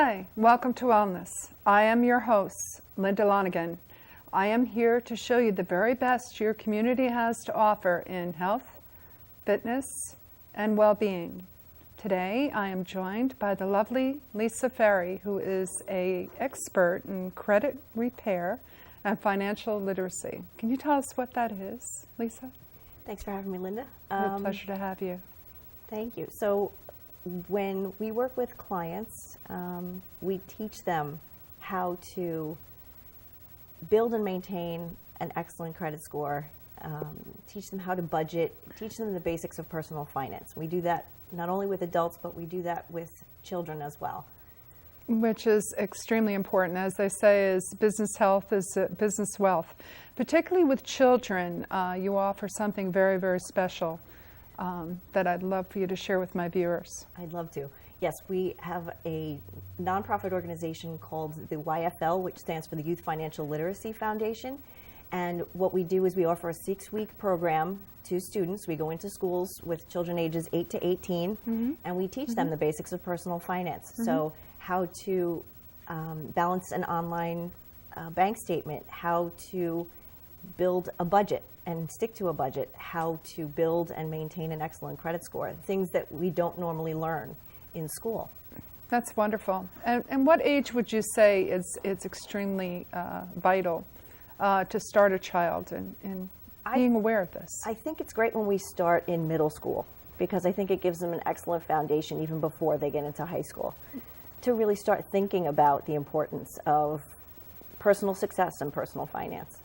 Hi, welcome to Wellness. I am your host, Linda Lonergan. I am here to show you the very best your community has to offer in health, fitness, and well-being. Today, I am joined by the lovely Lisa Ferry, who is an expert in credit repair and financial literacy. Can you tell us what that is, Lisa? Thanks for having me, Linda. It's a pleasure to have you. Thank you. So when we work with clients, we teach them how to build and maintain an excellent credit score, teach them how to budget, teach them the basics of personal finance. We do that not only with adults, but we do that with children as well. Which is extremely important. As they say, is business health is business wealth. Particularly with children, you offer something very, very special that I'd love for you to share with my viewers. I'd love to. Yes, we have a nonprofit organization called the YFL, which stands for the Youth Financial Literacy Foundation. And what we do is we offer a 6-week program to students. We go into schools with children ages 8 to 18, and we teach them the basics of personal finance. So how to balance an online bank statement, how to build a budget and stick to a budget, how to build and maintain an excellent credit score, things that we don't normally learn in school. That's wonderful. And what age would you say it's extremely vital to start a child in being aware of this? I think it's great when we start in middle school, because I think it gives them an excellent foundation even before they get into high school, to really start thinking about the importance of personal success and personal finance.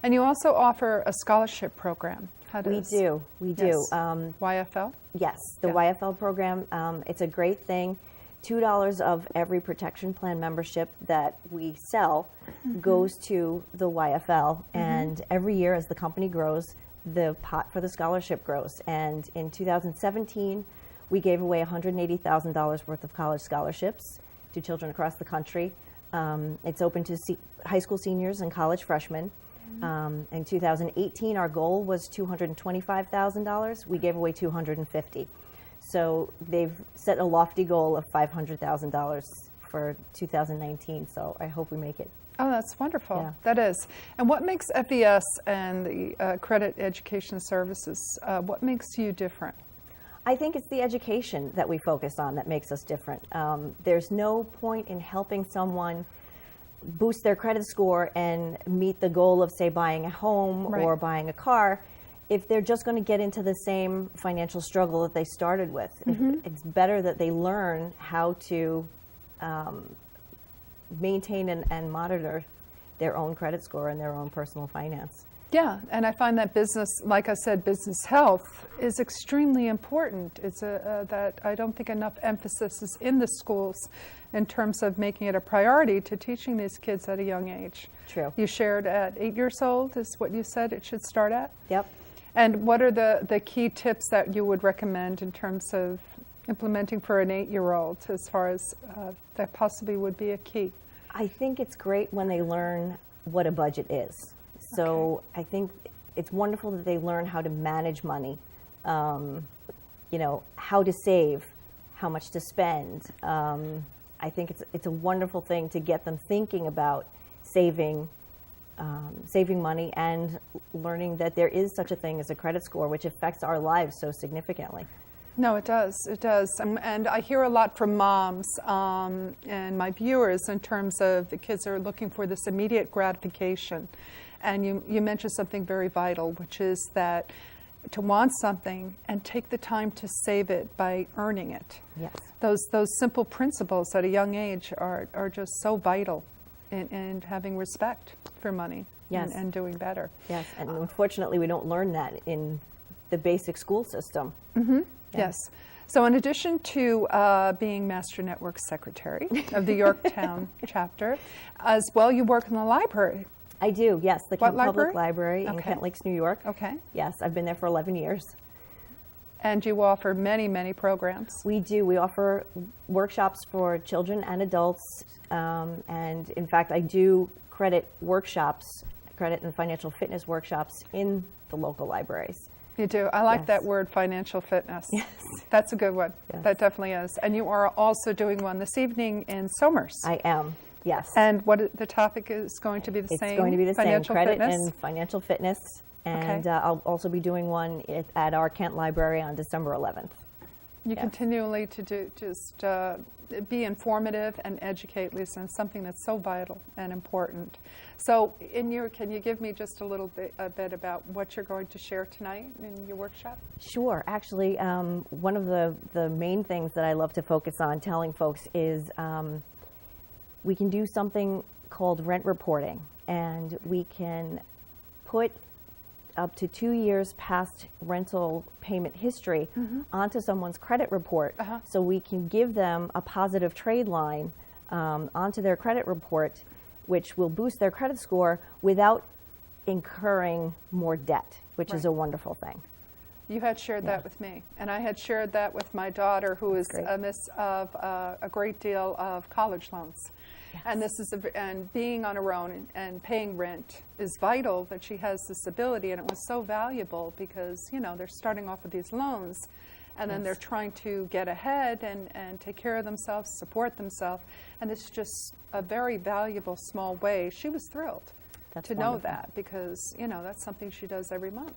And you also offer a scholarship program. We do. Yes. YFL? Yes, the YFL program. It's a great thing. $2 of every protection plan membership that we sell goes to the YFL, and every year as the company grows, the pot for the scholarship grows. And in 2017, we gave away $180,000 worth of college scholarships to children across the country. It's open to high school seniors and college freshmen. In 2018, our goal was $225,000. We gave away $250,000. So they've set a lofty goal of $500,000 for 2019. So I hope we make it. Oh, that's wonderful. Yeah. That is. And what makes FES and the Credit Education Services, what makes you different? I think it's the education that we focus on that makes us different. There's no point in helping someone boost their credit score and meet the goal of, say, buying a home or buying a car if they're just going to get into the same financial struggle that they started with. It's better that they learn how to maintain and monitor their own credit score and their own personal finance. Yeah, and I find that business, like I said, business health is extremely important. It's that I don't think enough emphasis is in the schools in terms of making it a priority to teaching these kids at a young age. True. You shared at 8 years old is what you said it should start at? Yep. And what are the key tips that you would recommend in terms of implementing for an 8-year-old as far as that possibly would be a key? I think it's great when they learn what a budget is. So I think it's wonderful that they learn how to manage money, you know, how to save, how much to spend. I think it's a wonderful thing to get them thinking about saving money and learning that there is such a thing as a credit score, which affects our lives so significantly. No, it does. It does. And I hear a lot from moms and my viewers in terms of the kids are looking for this immediate gratification. And you mentioned something very vital, which is that to want something and take the time to save it by earning it. Yes. Those simple principles at a young age are just so vital in having respect for money. Yes. And doing better. Yes, and unfortunately we don't learn that in the basic school system. Yes. So in addition to being Master Network Secretary of the Yorktown chapter, as well you work in the library. I do, yes, the Kent library? Public Library in Kent Lakes, New York. Okay. Yes, I've been there for 11 years. And you offer many, many programs. We do. We offer workshops for children and adults. And in fact, I do credit workshops, credit and financial fitness workshops in the local libraries. You do. I like Yes. that word, financial fitness. Yes. That's a good one. Yes. That definitely is. And you are also doing one this evening in Somers. I am, yes. And the topic is going to be the same? It's going to be the same, financial credit fitness? and financial fitness. And Okay. I'll also be doing one at our Kent Library on December 11th. You Yes. continually to do just be informative and educate, Lisa, on something that's so vital and important. So, can you give me just a bit about what you're going to share tonight in your workshop? Sure. Actually, one of the main things that I love to focus on telling folks is we can do something called rent reporting, and we can put up to 2 years past rental payment history onto someone's credit report, so we can give them a positive trade line onto their credit report, which will boost their credit score without incurring more debt, which is a wonderful thing. You had shared that with me, and I had shared that with my daughter, who is great. a miss of a great deal of college loans. Yes. And this is and being on her own and paying rent is vital that she has this ability, and it was so valuable because they're starting off with these loans, and then they're trying to get ahead and take care of themselves, support themselves, and it's just a very valuable small way. She was thrilled to know that because that's something she does every month.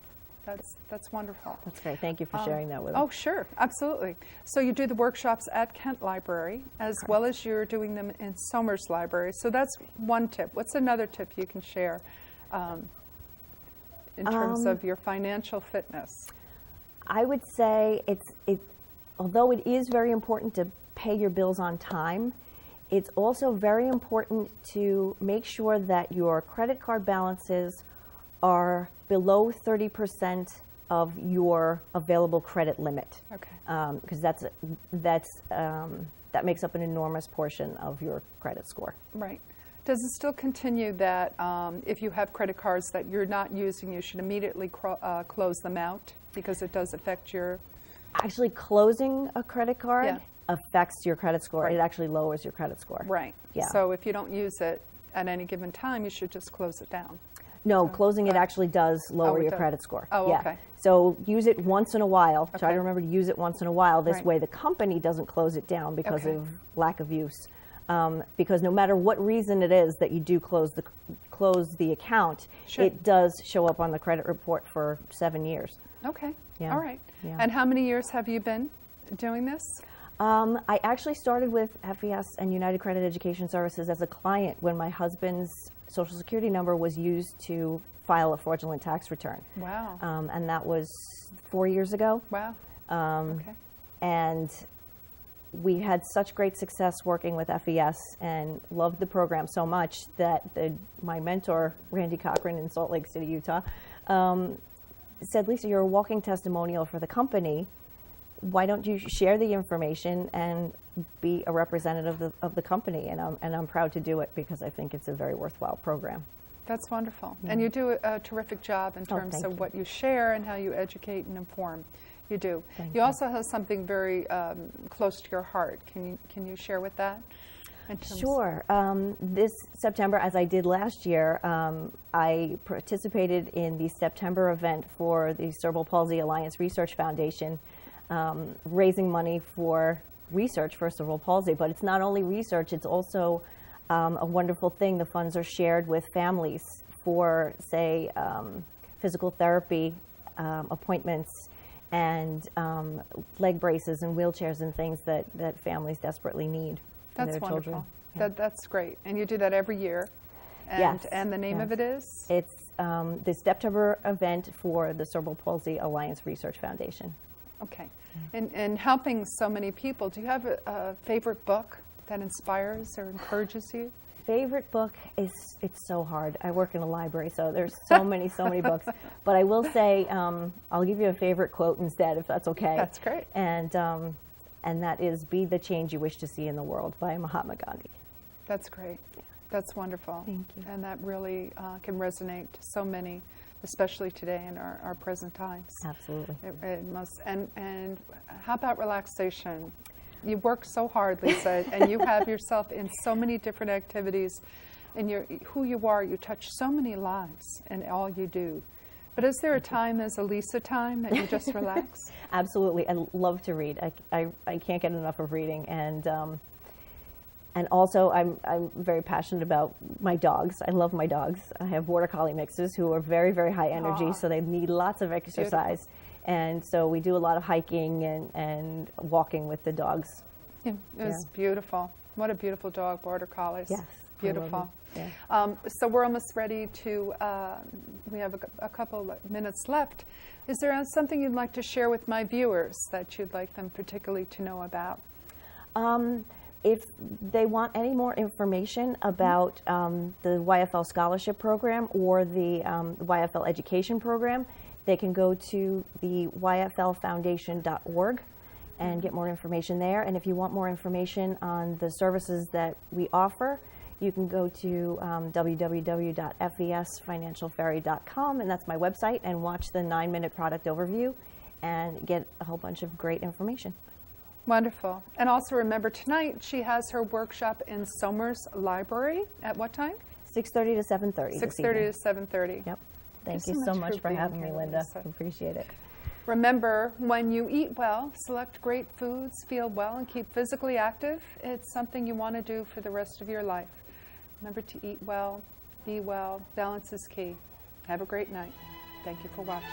That's wonderful. That's great. Thank you for sharing that with us. Oh, sure. Absolutely. So you do the workshops at Kent Library as well as you're doing them in Somers Library. So that's one tip. What's another tip you can share in terms of your financial fitness? I would say although it is very important to pay your bills on time, it's also very important to make sure that your credit card balances are below 30% of your available credit limit. Okay. Because that makes up an enormous portion of your credit score. Right. Does it still continue that if you have credit cards that you're not using, you should immediately close them out because it does affect your... Actually, closing a credit card affects your credit score. Right. It actually lowers your credit score. Right. Yeah. So if you don't use it at any given time, you should just close it down. No, closing it actually does lower it your does. credit score. Oh, yeah. okay. So use it once in a while. Try Okay. to remember to use it once in a while. This Right. way the company doesn't close it down because Okay. of lack of use. Because no matter what reason it is that you do close the account, Sure. it does show up on the credit report for 7 years. Okay. Yeah. All right. Yeah. And how many years have you been doing this? I actually started with FES and United Credit Education Services as a client when my husband's Social Security number was used to file a fraudulent tax return. Wow. And that was 4 years ago. Wow. Um, Okay. And we had such great success working with FES and loved the program so much that my mentor, Randy Cochran in Salt Lake City, Utah, said, Lisa, you're a walking testimonial for the company. Why don't you share the information and be a representative of the company? And I'm proud to do it because I think it's a very worthwhile program. That's wonderful. And you do a terrific job in terms thank of you. what you share and how you educate and inform. You do. Thank You you. also have something very close to your heart. Can you share with that? In terms Sure. This September, as I did last year, I participated in the September event for the Cerebral Palsy Alliance Research Foundation, raising money for research for cerebral palsy. But it's not only research, it's also a wonderful thing. The funds are shared with families for, say, physical therapy appointments and leg braces and wheelchairs and things that families desperately need. For That's their wonderful. children. Yeah. That's great. And you do that every year. And, Yes, and the name of yes. it is? It's the September event for the Cerebral Palsy Alliance Research Foundation. Okay. And helping so many people, do you have a favorite book that inspires or encourages you? Favorite book it's so hard. I work in a library, so there's so many books. But I will say, I'll give you a favorite quote instead, if that's okay. That's great. And that is, "Be the change you wish to see in the world" by Mahatma Gandhi. That's great. That's wonderful. Thank you. And that really can resonate to so many, especially today in our present times. Absolutely. It must. And how about relaxation? You work so hard, Lisa, and you have yourself in so many different activities. And who you are, you touch so many lives in all you do. But is there a time as a Lisa time that you just relax? Absolutely. I love to read. I can't get enough of reading. And also, I'm very passionate about my dogs. I love my dogs. I have Border Collie mixes who are very, very high energy, so they need lots of exercise. Beautiful. And so we do a lot of hiking and walking with the dogs. Yeah, it was beautiful. What a beautiful dog, Border Collies. Yes. Beautiful. Yeah. So we're almost ready to, we have a couple of minutes left. Is there something you'd like to share with my viewers that you'd like them particularly to know about? If they want any more information about the YFL Scholarship Program or the YFL Education Program, they can go to the yflfoundation.org and get more information there. And if you want more information on the services that we offer, you can go to www.fesfinancialferry.com, and that's my website, and watch the 9-minute product overview and get a whole bunch of great information. Wonderful. And also remember, tonight she has her workshop in Somers Library. At what time? 6:30 to 7:30. 6:30 to 7:30. Yep. Thank you so much for being having me, here, Linda. Lisa. Appreciate it. Remember, when you eat well, select great foods, feel well, and keep physically active, it's something you want to do for the rest of your life. Remember to eat well, be well. Balance is key. Have a great night. Thank you for watching.